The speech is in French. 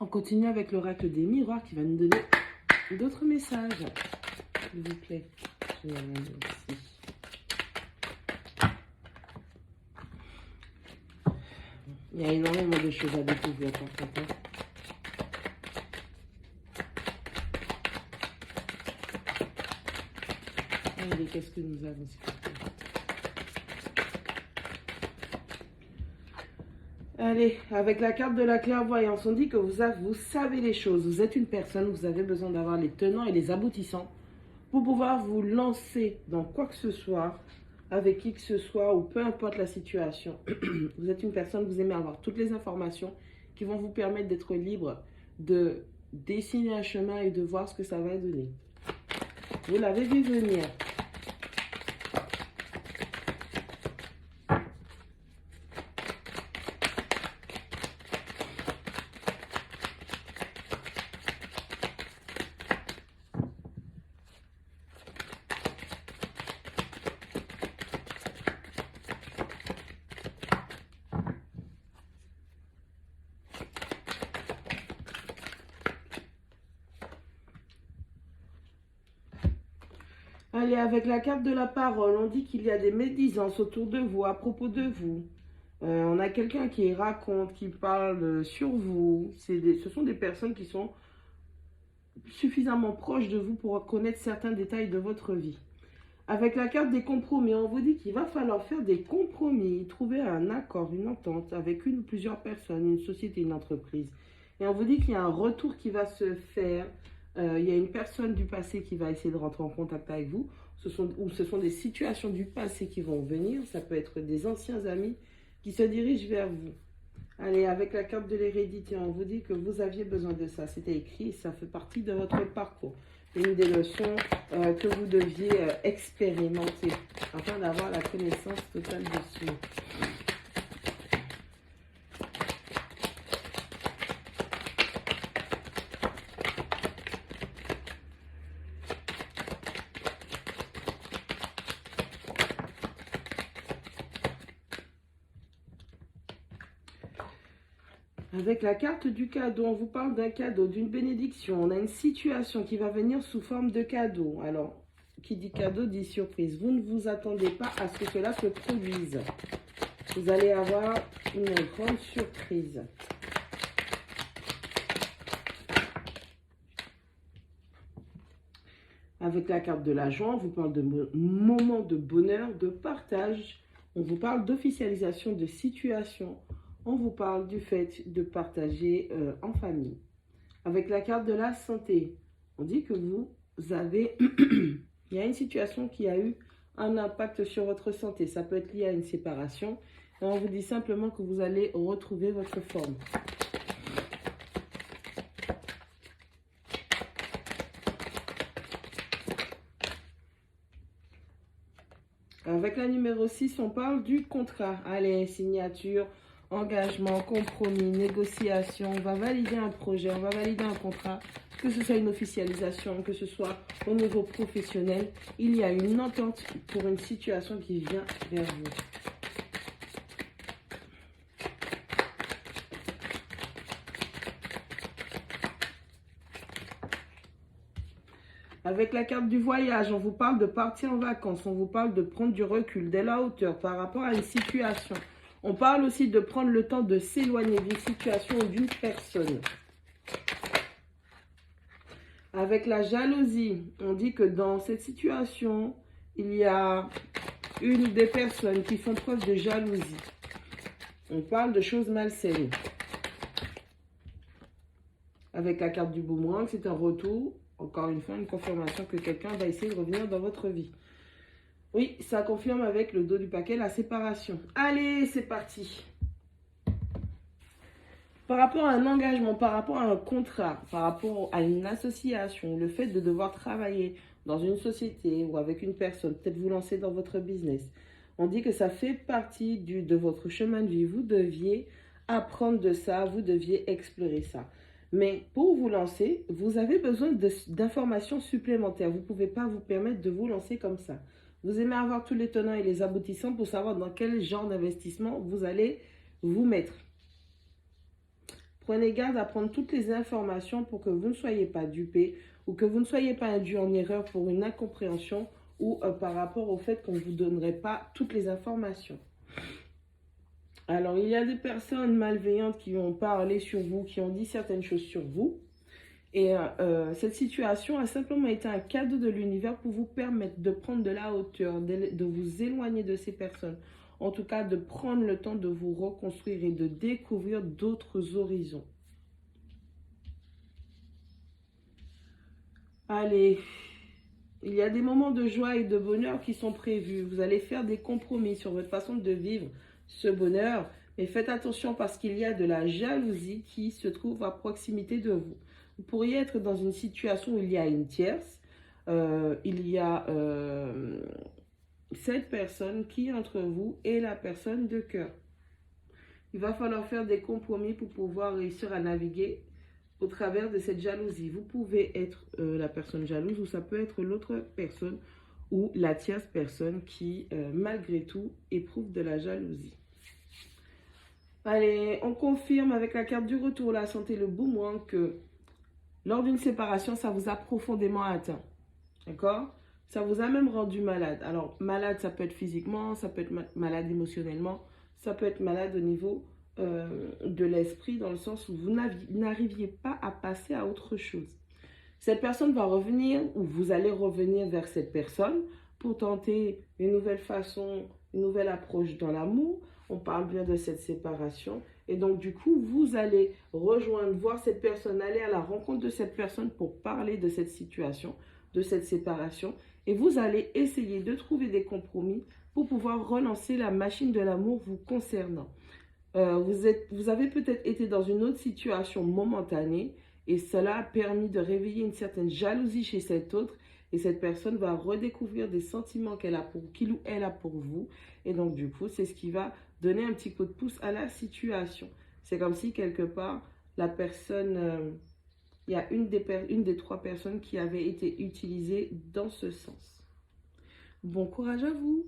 On continue avec l'oracle des miroirs qui va nous donner d'autres messages. S'il vous plaît. Je vais aller ici. Il y a énormément de choses à découvrir par contre. Allez, qu'est-ce que nous avons s'il vous plaît? Allez, avec la carte de la clairvoyance, on dit que vous savez les choses. Vous êtes une personne, vous avez besoin d'avoir les tenants et les aboutissants pour pouvoir vous lancer dans quoi que ce soit, avec qui que ce soit, ou peu importe la situation. Vous êtes une personne, vous aimez avoir toutes les informations qui vont vous permettre d'être libre de dessiner un chemin et de voir ce que ça va donner. Vous l'avez vu venir. Allez, avec la carte de la parole, on dit qu'il y a des médisances autour de vous, à propos de vous. On a quelqu'un qui raconte, qui parle sur vous. Ce sont des personnes qui sont suffisamment proches de vous pour connaître certains détails de votre vie. Avec la carte des compromis, on vous dit qu'il va falloir faire des compromis, trouver un accord, une entente avec une ou plusieurs personnes, une société, une entreprise. Et on vous dit qu'il y a un retour qui va se faire. Il y a une personne du passé qui va essayer de rentrer en contact avec vous. Ce sont des situations du passé qui vont venir. Ça peut être des anciens amis qui se dirigent vers vous. Allez, avec la carte de l'hérédité, on vous dit que vous aviez besoin de ça. C'était écrit, ça fait partie de votre parcours. Une des leçons que vous deviez expérimenter afin d'avoir la connaissance totale dessus. Avec la carte du cadeau, on vous parle d'un cadeau, d'une bénédiction. On a une situation qui va venir sous forme de cadeau. Alors, qui dit cadeau dit surprise. Vous ne vous attendez pas à ce que cela se produise. Vous allez avoir une grande surprise. Avec la carte de la joie, on vous parle de moments de bonheur, de partage. On vous parle d'officialisation de situation. On vous parle du fait de partager en famille. Avec la carte de la santé, on dit que vous avez... Il y a une situation qui a eu un impact sur votre santé. Ça peut être lié à une séparation. Et on vous dit simplement que vous allez retrouver votre forme. Avec la numéro 6, on parle du contrat. Allez, signature, engagement, compromis, négociation. On va valider un projet, on va valider un contrat. Que ce soit une officialisation, que ce soit au niveau professionnel. Il y a une entente pour une situation qui vient vers vous. Avec la carte du voyage, on vous parle de partir en vacances, on vous parle de prendre du recul, de la hauteur par rapport à une situation. On parle aussi de prendre le temps de s'éloigner d'une situation ou d'une personne. Avec la jalousie, on dit que dans cette situation, il y a une des personnes qui font preuve de jalousie. On parle de choses malsaines. Avec la carte du boomerang, c'est un retour. Encore une fois, une confirmation que quelqu'un va essayer de revenir dans votre vie. Oui, ça confirme avec le dos du paquet la séparation. Allez, c'est parti. Par rapport à un engagement, par rapport à un contrat, par rapport à une association, le fait de devoir travailler dans une société ou avec une personne, peut-être vous lancer dans votre business, on dit que ça fait partie de votre chemin de vie. Vous deviez apprendre de ça, vous deviez explorer ça. Mais pour vous lancer, vous avez besoin d'informations supplémentaires. Vous ne pouvez pas vous permettre de vous lancer comme ça. Vous aimez avoir tous les tenants et les aboutissants pour savoir dans quel genre d'investissement vous allez vous mettre. Prenez garde à prendre toutes les informations pour que vous ne soyez pas dupés ou que vous ne soyez pas induits en erreur pour une incompréhension ou par rapport au fait qu'on ne vous donnerait pas toutes les informations. Alors, il y a des personnes malveillantes qui ont parlé sur vous, qui ont dit certaines choses sur vous. Et cette situation a simplement été un cadeau de l'univers pour vous permettre de prendre de la hauteur, de vous éloigner de ces personnes. En tout cas, de prendre le temps de vous reconstruire et de découvrir d'autres horizons. Allez, il y a des moments de joie et de bonheur qui sont prévus. Vous allez faire des compromis sur votre façon de vivre ce bonheur. Mais faites attention parce qu'il y a de la jalousie qui se trouve à proximité de vous. Vous pourriez être dans une situation où il y a une tierce. Il y a cette personne qui, entre vous, est la personne de cœur. Il va falloir faire des compromis pour pouvoir réussir à naviguer au travers de cette jalousie. Vous pouvez être la personne jalouse ou ça peut être l'autre personne ou la tierce personne qui, malgré tout, éprouve de la jalousie. Allez, on confirme avec la carte du retour, la santé, le boomerang, que lors d'une séparation, ça vous a profondément atteint. D'accord? Ça vous a même rendu malade. Alors, malade, ça peut être physiquement, ça peut être malade émotionnellement, ça peut être malade au niveau de l'esprit, dans le sens où vous n'arriviez pas à passer à autre chose. Cette personne va revenir, ou vous allez revenir vers cette personne pour tenter une nouvelle façon, une nouvelle approche dans l'amour. On parle bien de cette séparation. Et donc, du coup, vous allez rejoindre, voir cette personne, aller à la rencontre de cette personne pour parler de cette situation, de cette séparation. Et vous allez essayer de trouver des compromis pour pouvoir relancer la machine de l'amour vous concernant. Vous avez peut-être été dans une autre situation momentanée et cela a permis de réveiller une certaine jalousie chez cet autre. Et cette personne va redécouvrir des sentiments qu'il ou elle a pour vous. Et donc, du coup, c'est ce qui va donner un petit coup de pouce à la situation. C'est comme si, quelque part, la personne, il y a une des trois personnes qui avait été utilisée dans ce sens. Bon courage à vous!